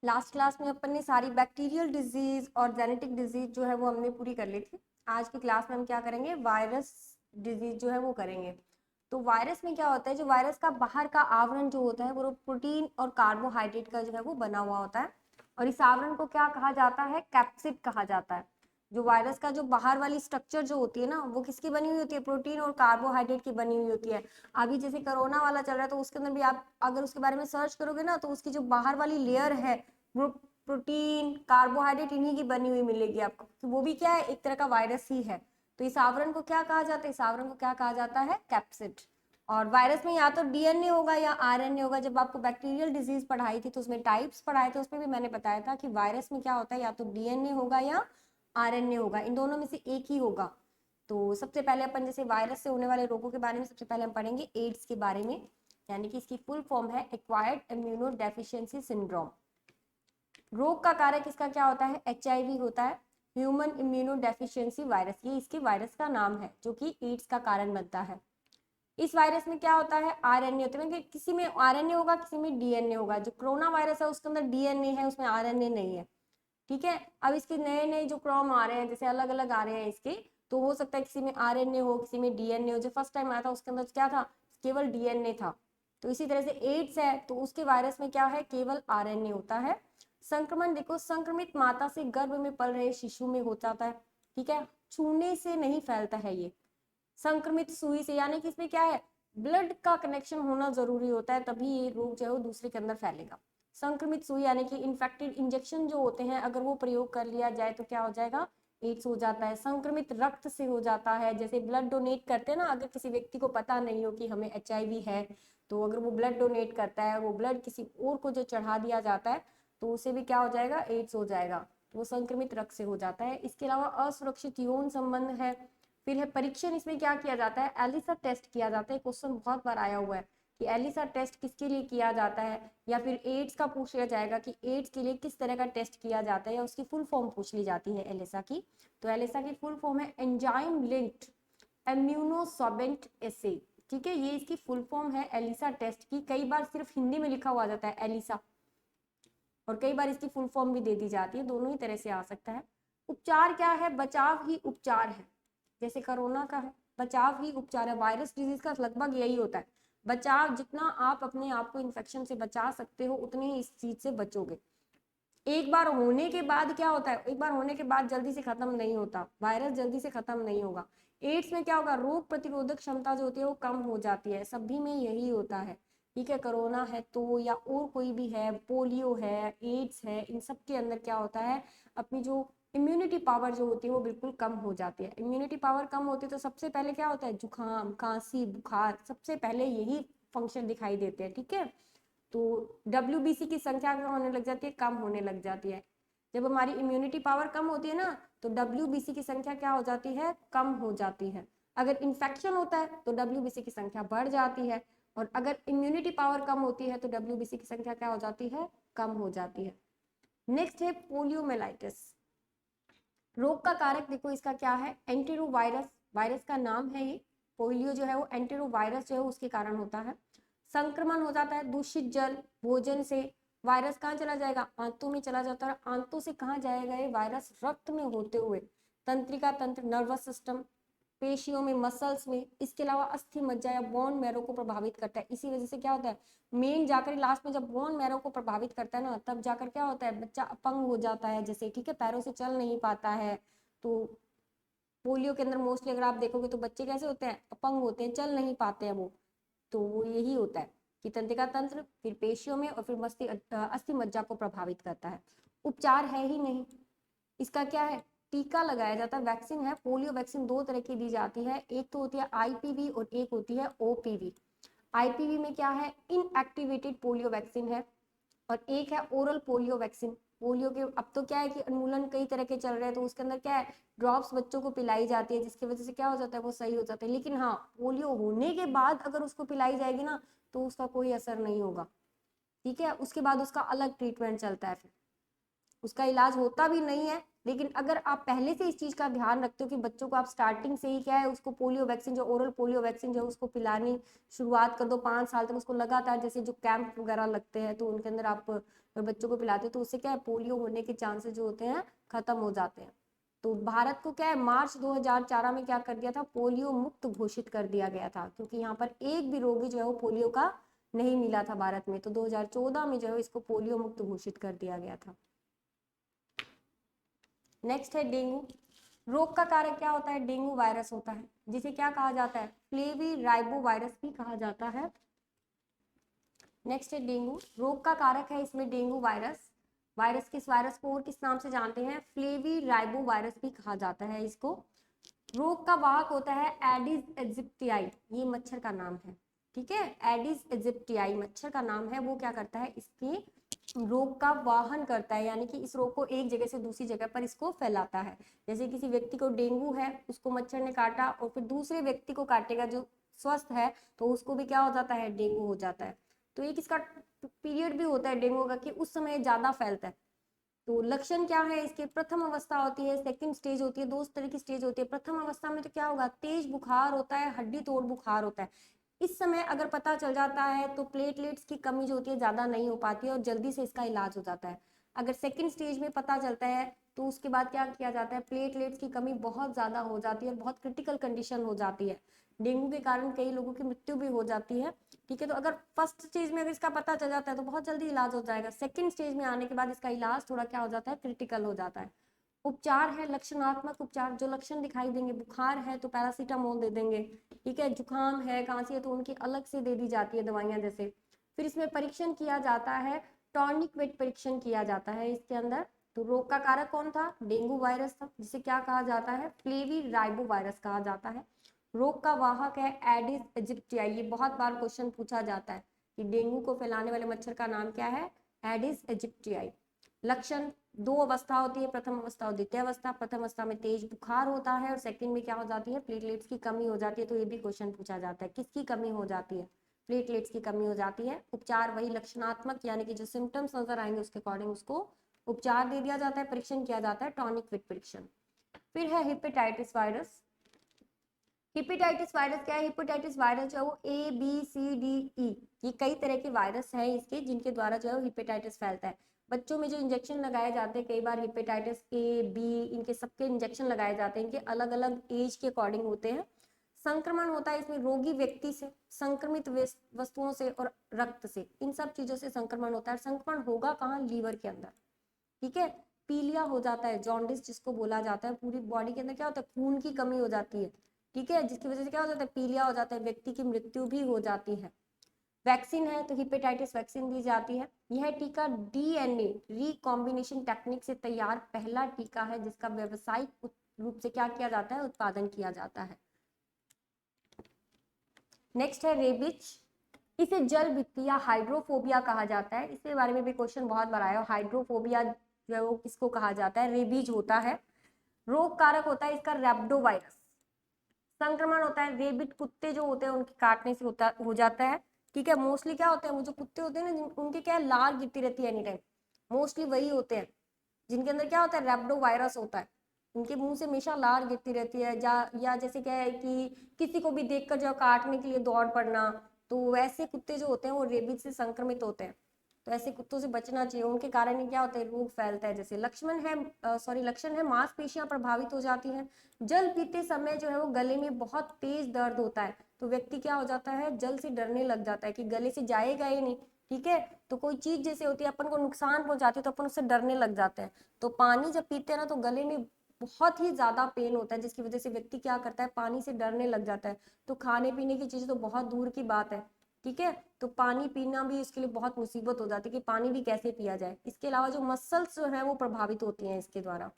Last class में अपन ने सारी बैक्टीरियल डिजीज और जेनेटिक डिजीज जो है वो हमने पूरी कर ली थी। आज की क्लास में हम क्या करेंगे, वायरस डिजीज जो है वो करेंगे। तो वायरस में क्या होता है, जो वायरस का बाहर का आवरण जो होता है वो प्रोटीन और कार्बोहाइड्रेट का जो है वो बना हुआ होता है, और इस आवरण को क्या कहा जाता है, कैप्सिड कहा जाता है। जो वायरस का जो बाहर वाली स्ट्रक्चर जो होती है ना, वो किसकी बनी हुई होती है, प्रोटीन और कार्बोहाइड्रेट की बनी हुई होती है। अभी जैसे कोरोना वाला चल रहा है तो उसके अंदर भी आप अगर उसके बारे में सर्च करोगे ना, तो उसकी जो बाहर वाली लेयर है वो प्रोटीन कार्बोहाइड्रेट इन्हीं की बनी हुई मिलेगी आपको, तो वो भी क्या है, एक तरह का वायरस ही है। तो इस आवरण को क्या कहा जाता है, इस आवरण को क्या कहा जाता है, कैप्सिड। और वायरस में या तो डीएनए होगा या आरएनए होगा। जब आपको बैक्टीरियल डिजीज पढ़ाई थी तो उसमें टाइप्स पढ़ाए थे, उसमें भी मैंने बताया था कि वायरस में क्या होता है, या तो डीएनए होगा या आरएनए होगा, इन दोनों में से एक ही होगा। तो सबसे पहले अपन जैसे वायरस से होने वाले रोगों के बारे में सबसे पहले हम पढ़ेंगे एड्स के बारे में, यानी कि इसकी फुल फॉर्म है एक्वायर्ड इम्यूनो डेफिशिएंसी सिंड्रोम। रोग का कारक इसका क्या होता है, एचआईवी होता है, ह्यूमन इम्यूनो डेफिशिएंसी वायरस, ये इसके वायरस का नाम है जो कि एड्स का कारण बनता है। इस वायरस में क्या होता है, आरएनए होते हैं, किसी में आरएनए होगा किसी में डीएनए होगा। जो कोरोना वायरस है उसके अंदर डीएनए है, उसमें आरएनए नहीं है। ठीक है, अब इसके नए नए जो क्रॉम आ रहे हैं, जैसे अलग अलग आ रहे हैं इसके, तो हो सकता है किसी में आरएनए हो किसी में डीएनए हो। जो फर्स्ट टाइम आया था उसके अंदर क्या था, केवल डीएनए था। तो इसी तरह से एड्स है तो उसके वायरस में क्या है, केवल आरएनए होता है। संक्रमण देखो, संक्रमित माता से गर्भ में पल रहे शिशु में हो जाता है। ठीक है, छूने से नहीं फैलता है ये। संक्रमित सुई से, यानी कि इसमें क्या है, ब्लड का कनेक्शन होना जरूरी होता है, तभी ये रोग जो है वो दूसरे के अंदर फैलेगा। संक्रमित सुई यानी कि इन्फेक्टेड इंजेक्शन जो होते हैं, अगर वो प्रयोग कर लिया जाए तो क्या हो जाएगा, एड्स हो जाता है। संक्रमित रक्त से हो जाता है, जैसे ब्लड डोनेट करते हैं ना, अगर किसी व्यक्ति को पता नहीं हो कि हमें एचआईवी है, तो अगर वो ब्लड डोनेट करता है, वो ब्लड किसी और को जो चढ़ा दिया जाता है, तो उसे भी क्या हो जाएगा, एड्स हो जाएगा। तो वो संक्रमित रक्त से हो जाता है। इसके अलावा असुरक्षित यौन संबंध है। फिर है परीक्षण, इसमें क्या किया जाता है, एलिसा टेस्ट किया जाता है। क्वेश्चन बहुत बार आया हुआ है कि एलिसा टेस्ट किसके लिए किया जाता है, या फिर एड्स का पूछ लिया जाएगा कि एड्स के लिए किस तरह का टेस्ट किया जाता है, या उसकी फुल फॉर्म पूछ ली जाती है एलिसा की। तो एलिसा की फुल फॉर्म है एंजाइम लिंक्ड इम्यूनोसॉर्बेंट एसे। ठीक है, ये इसकी फुल फॉर्म है एलिसा टेस्ट की। कई बार सिर्फ हिंदी में लिखा हुआ जाता है एलिसा, और कई बार इसकी फुल फॉर्म भी दे दी जाती है, दोनों ही तरह से आ सकता है। उपचार क्या है, बचाव ही उपचार है। जैसे कोरोना का है, बचाव ही उपचार है। वायरस डिजीज का लगभग यही होता है, बचाव। जितना आप अपने आप को इन्फेक्शन से बचा सकते हो उतने ही इस चीज से बचोगे। एक बार होने के बाद क्या होता है, एक बार होने के बाद जल्दी से खत्म नहीं होता, वायरस जल्दी से खत्म नहीं होगा। एड्स में क्या होगा, रोग प्रतिरोधक क्षमता जो होती है वो कम हो जाती है। सभी में यही होता है। ठीक है, कोरोना है तो, या और कोई भी है, पोलियो है, एड्स है, इन सब के अंदर क्या होता है, अपनी जो इम्यूनिटी पावर जो होती है वो बिल्कुल कम हो जाती है। इम्यूनिटी पावर कम होती है तो सबसे पहले क्या होता है, जुकाम खांसी बुखार, सबसे पहले यही फंक्शन दिखाई देते हैं। ठीक है, तो डब्ल्यूबीसी की संख्या क्या होने लग जाती है, कम होने लग जाती है। जब हमारी इम्यूनिटी पावर कम होती है ना, तो डब्ल्यूबीसी की संख्या क्या हो जाती है, कम हो जाती है। अगर इन्फेक्शन होता है तो डब्ल्यूबीसी की संख्या बढ़ जाती है, और अगर इम्यूनिटी पावर कम होती है तो डब्ल्यूबीसी की संख्या क्या हो जाती है, कम हो जाती है। नेक्स्ट है पोलियोमेलाइटिस। रोग का कारक देखो इसका क्या है, एंटेरो वायरस, वायरस का नाम है ये। पोलियो जो है वो एंटेरो वायरस जो है उसके कारण होता है। संक्रमण हो जाता है दूषित जल भोजन से। वायरस कहाँ चला जाएगा, आंतों में चला जाता है। आंतों से कहाँ जाएगा ये वायरस, रक्त में होते हुए तंत्रिका तंत्र, नर्वस सिस्टम, पेशियों में, मसल्स में। इसके अलावा अस्थि मज्जा या बोन मैरो को प्रभावित करता है। इसी वजह से क्या होता है, मेन जाकर लास्ट में जब बोन मैरो को प्रभावित करता है ना, तब जाकर क्या होता है, बच्चा अपंग हो जाता है जैसे। ठीक है, पैरों से चल नहीं पाता है। तो पोलियो के अंदर मोस्टली अगर आप देखोगे तो बच्चे कैसे होते हैं, अपंग होते हैं, चल नहीं पाते हैं वो। तो वो यही होता है कि तंत्रिका तंत्र, फिर पेशियों में, और फिर अस्थि मज्जा को प्रभावित करता है। उपचार है ही नहीं, इसका क्या है, टीका लगाया जाता है, वैक्सीन है। पोलियो वैक्सीन दो तरह की दी जाती है, एक तो होती है आईपीवी और एक होती है ओपीवी। आईपीवी में क्या है, इनएक्टिवेटेड पोलियो वैक्सीन है, और एक है ओरल पोलियो वैक्सीन। पोलियो के अब तो क्या है कि उन्मूलन कई तरह के चल रहे हैं, तो उसके अंदर क्या है, ड्रॉप्स बच्चों को पिलाई जाती है, जिसकी वजह से क्या हो जाता है, वो सही हो जाता है। लेकिन हाँ, पोलियो होने के बाद अगर उसको पिलाई जाएगी ना, तो उसका कोई असर नहीं होगा। ठीक है, उसके बाद उसका अलग ट्रीटमेंट चलता है, फिर उसका इलाज होता भी नहीं है, लेकिन अगर आप पहले से इस चीज का ध्यान रखते हो कि बच्चों को आप स्टार्टिंग से ही क्या है उसको पोलियो वैक्सीन, जो ओरल पोलियो वैक्सीन जो है उसको पिलानी शुरुआत कर दो 5 साल तक, उसको लगातार जैसे जो कैंप वगैरह लगते हैं तो उनके अंदर आप बच्चों को पिलाते हो तो उससे क्या है पोलियो होने के चांसेस जो होते हैं खत्म हो जाते हैं। तो भारत को क्या है मार्च 2004 में क्या कर दिया था, पोलियो मुक्त घोषित कर दिया गया था, क्योंकि यहाँ पर एक भी रोगी जो है वो पोलियो का नहीं मिला था भारत में। तो 2014 में जो है इसको पोलियो मुक्त घोषित कर दिया गया था। नेक्स्ट है डेंगू। रोग का कारक क्या होता है, डेंगू वायरस होता है, जिसे क्या कहा जाता है, फ्लेवी वायरस भी कहा जाता है। नेक्स्ट है डेंगू, रोग का कारक है इसमें डेंगू वायरस। वायरस किस वायरस को और किस नाम से जानते हैं, फ्लेवी वायरस भी कहा जाता है इसको। रोग का वाहक होता है एडिस इजिप्टियाई, ये मच्छर का नाम है, ठीक है। एडिस इजिप्टियाई मच्छर का नाम है, वो क्या करता है इसकी रोग का वाहन करता है, यानी कि इस रोग को एक जगह से दूसरी जगह पर इसको फैलाता है। जैसे किसी व्यक्ति को डेंगू है, उसको मच्छर ने काटा और फिर दूसरे व्यक्ति को काटेगा जो स्वस्थ है, तो उसको भी क्या हो जाता है, डेंगू हो जाता है। तो एक इसका पीरियड भी होता है डेंगू का कि उस समय ज्यादा फैलता है। तो लक्षण क्या है इसके, प्रथम अवस्था होती है, सेकंड स्टेज होती है, दो तरह की स्टेज होती है। प्रथम अवस्था में तो क्या होगा, तेज बुखार होता है, हड्डी तोड़ बुखार होता है। इस समय अगर पता चल जाता है तो प्लेटलेट्स की कमी जो होती है ज्यादा नहीं हो पाती है और जल्दी से इसका इलाज हो जाता है। अगर सेकंड स्टेज में पता चलता है तो उसके बाद क्या किया जाता है, प्लेटलेट्स की कमी बहुत ज्यादा हो जाती है, बहुत क्रिटिकल कंडीशन हो जाती है। डेंगू के कारण कई लोगों की मृत्यु भी हो जाती है, ठीक है। तो अगर फर्स्ट स्टेज में अगर इसका पता चल जाता है तो बहुत जल्दी इलाज हो जाएगा। सेकंड स्टेज में आने के बाद इसका इलाज थोड़ा क्या हो जाता है, क्रिटिकल हो जाता है। उपचार है लक्षणात्मक उपचार, जो लक्षण दिखाई देंगे, बुखार है तो पैरासीटामोल दे देंगे, ठीक है। जुकाम है, खांसी है तो उनकी अलग से दे दी जाती है दवाइयां जैसे। फिर इसमें परीक्षण किया जाता है, टॉनिक वेट परीक्षण किया जाता है इसके अंदर। तो रोग का कारक कौन था, डेंगू वायरस था, जिसे क्या कहा जाता है, फ्लेवी वायरस कहा जाता है। रोग का वाहक है एडिस इजिप्टियाई, ये बहुत बार क्वेश्चन पूछा जाता है कि डेंगू को फैलाने वाले मच्छर का नाम क्या है, एडिस इजिप्टियाई। लक्षण दो अवस्था होती है, प्रथम अवस्था और द्वितीय अवस्था। प्रथम अवस्था में तेज बुखार होता है और सेकंड में क्या हो जाती है, प्लेटलेट्स की कमी हो जाती है। तो ये भी क्वेश्चन पूछा जाता है, किसकी कमी हो जाती है, प्लेटलेट्स की कमी हो जाती है। उपचार वही लक्षणात्मक, यानी कि जो सिम्टम्स नजर आएंगे उसके अकॉर्डिंग उसको उपचार दे दिया जाता है, परीक्षण किया जाता है, टॉनिक विथ परीक्षण। फिर है हेपेटाइटिस वायरस। हेपेटाइटिस वायरस क्या है, हेपेटाइटिस वायरस जो है वो ABCDE, ये कई तरह के वायरस हैं इसके जिनके द्वारा जो है हेपेटाइटिस फैलता है। बच्चों में जो इंजेक्शन लगाए जाते हैं कई बार हेपेटाइटिस A, B इनके सबके इंजेक्शन लगाए जाते हैं, इनके अलग अलग एज के अकॉर्डिंग होते हैं। संक्रमण होता है इसमें रोगी व्यक्ति से, संक्रमित वस्तुओं से और रक्त से, इन सब चीजों से संक्रमण होता है। संक्रमण होगा कहाँ, लीवर के अंदर, ठीक है। पीलिया हो जाता है, जॉन्डिस जिसको बोला जाता है, पूरी बॉडी के अंदर क्या होता है, खून की कमी हो जाती है, ठीक है, जिसकी वजह से क्या हो जाता है, पीलिया हो जाता है, व्यक्ति की मृत्यु भी हो जाती है। वैक्सीन है तो हेपेटाइटिस वैक्सीन दी जाती है। यह टीका DNA रिकॉम्बिनेशन टेक्निक से तैयार पहला टीका है जिसका व्यावसायिक रूप से क्या किया जाता है, उत्पादन किया जाता है। नेक्स्ट है रेबिच, इसे जल भित्ति या हाइड्रोफोबिया कहा जाता है। इसके बारे में भी क्वेश्चन बहुत बार आया, हाइड्रोफोबिया जो है वो किसको कहा जाता है, रेबीज होता है। रोग कारक होता है इसका रैप्डो वायरस। संक्रमण होता है, रेबिट कुत्ते जो होते हैं उनके काटने से हो जाता है, ठीक है। मोस्टली क्या होते हैं, वो जो कुत्ते होते हैं ना उनके क्या है, लार गिरती रहती है एनी टाइम, मोस्टली वही होते हैं जिनके अंदर क्या होता है, रैप्डो वायरस होता है। उनके मुंह से हमेशा लार गिरती रहती है, या जैसे क्या है कि किसी को भी देखकर जो काटने के लिए दौड़ पड़ना, तो वैसे कुत्ते जो होते हैं वो रेबीज से संक्रमित होते हैं। तो ऐसे कुत्तों से बचना चाहिए, उनके कारण ही क्या होता है, रोग फैलता है। जैसे लक्षण है मांसपेशियां प्रभावित हो जाती हैं। जल पीते समय जो है वो गले में बहुत तेज दर्द होता है, तो व्यक्ति क्या हो जाता है, जल से डरने लग जाता है कि गले से जाएगा ही नहीं, ठीक है। तो कोई चीज जैसे होती है अपन को नुकसान पहुंचाती है तो अपन उससे डरने लग जाते हैं। तो पानी जब पीते हैं ना तो गले में बहुत ही ज्यादा पेन होता है, जिसकी वजह से व्यक्ति क्या करता है, पानी से डरने लग जाता है। तो खाने पीने की चीज तो बहुत दूर की बात है, ठीक है। तो पानी पीना भी इसके लिए बहुत मुसीबत हो जाती है कि पानी भी कैसे पिया जाए। इसके अलावा जो मसल्स जो है वो प्रभावित होती हैं इसके द्वारा।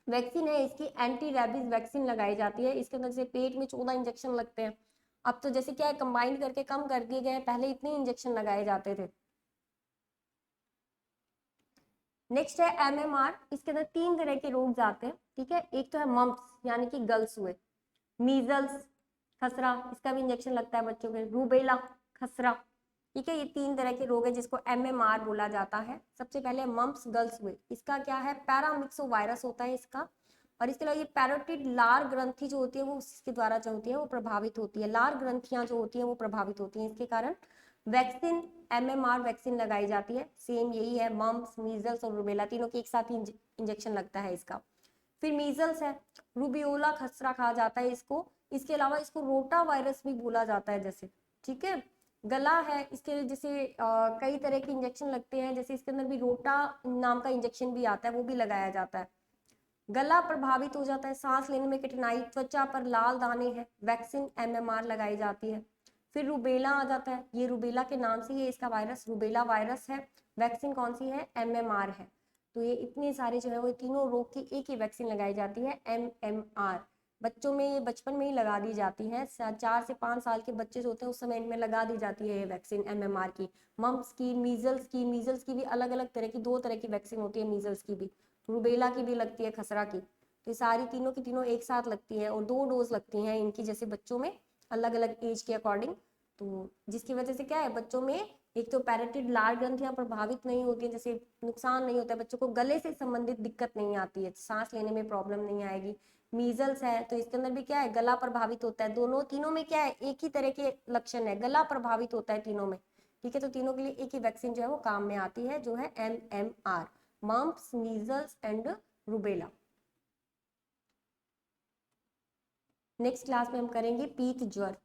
वैक्सीन है इसकी, एंटी रैबीज वैक्सीन लगाई जाती है। इसके अंदर से पेट में 14 इंजेक्शन लगते हैं। अब तो जैसे क्या है, कंबाइंड करके कम कर दिए गए हैं, पहले इतने इंजेक्शन लगाए जाते थे। नेक्स्ट है MMR, इसके अंदर 3 तरह के रोग जाते हैं, ठीक है। एक तो है मम्प्स यानी कि गल्स हुए, मीजल्स खसरा, इसका भी इंजेक्शन लगता है बच्चों के, रूबेला खसरा, ठीक है, ये 3 तरह के रोग है जिसको MMR बोला जाता है। सबसे पहले मम्प्स गर्ल्स हुए, इसका क्या है, पैरामिक्सो वायरस होता है इसका। और इसके अलावा ये पैरोटिड लार ग्रंथि जो होती है वो इसके द्वारा जो होती है वो प्रभावित होती है, लार ग्रंथियां जो होती है वो प्रभावित होती हैं इसके कारण। वैक्सीन MMR वैक्सीन लगाई जाती है, सेम यही है, मम्प्स, मीजल्स और रूबेला तीनों के एक साथ ही इंजेक्शन लगता है इसका। फिर मीजल्स है, रूबियोला खसरा कहा जाता है इसको। इसके अलावा इसको रोटा वायरस भी बोला जाता है जैसे, ठीक है। गला है, इसके लिए जैसे कई तरह के इंजेक्शन लगते हैं, जैसे इसके अंदर भी रोटा नाम का इंजेक्शन भी आता है, वो भी लगाया जाता है। गला प्रभावित हो जाता है, सांस लेने में कठिनाई, त्वचा पर लाल दाने हैं, वैक्सीन MMR लगाई जाती है। फिर रूबेला आ जाता है, ये रूबेला के नाम से ही इसका वायरस रूबेला वायरस है, वैक्सीन कौन सी है, MMR है। तो ये इतने सारे जो है वो तीनों रोग की एक ही वैक्सीन लगाई जाती है, MMR। बच्चों में ये बचपन में ही लगा दी जाती है, 4 से 5 साल के बच्चे जो होते हैं उस समय इनमें लगा दी जाती है ये वैक्सीन MMR की। मम्प्स की, मीजल्स की भी अलग अलग तरह की 2 तरह की वैक्सीन होती है, मीजल्स की भी, रूबेला की भी लगती है, खसरा की। तो ये सारी तीनों की तीनों एक साथ लगती है और 2 डोज लगती हैं इनकी, जैसे बच्चों में अलग अलग एज के अकॉर्डिंग। तो जिसकी वजह से क्या है, बच्चों में एक तो पैरेटिड लार ग्रंथियां प्रभावित नहीं होती है, जैसे नुकसान नहीं होता है, बच्चों को गले से संबंधित दिक्कत नहीं आती है, सांस लेने में प्रॉब्लम नहीं आएगी। मीजल्स है तो इसके अंदर भी क्या है, गला प्रभावित होता है, दोनों तीनों में क्या है, एक ही तरह के लक्षण है, गला प्रभावित होता है तीनों में, ठीक है। तो तीनों के लिए एक ही वैक्सीन जो है वो काम में आती है, जो है MMR, mumps, measles and rubella. Next class में हम करेंगे पीत ज्वर।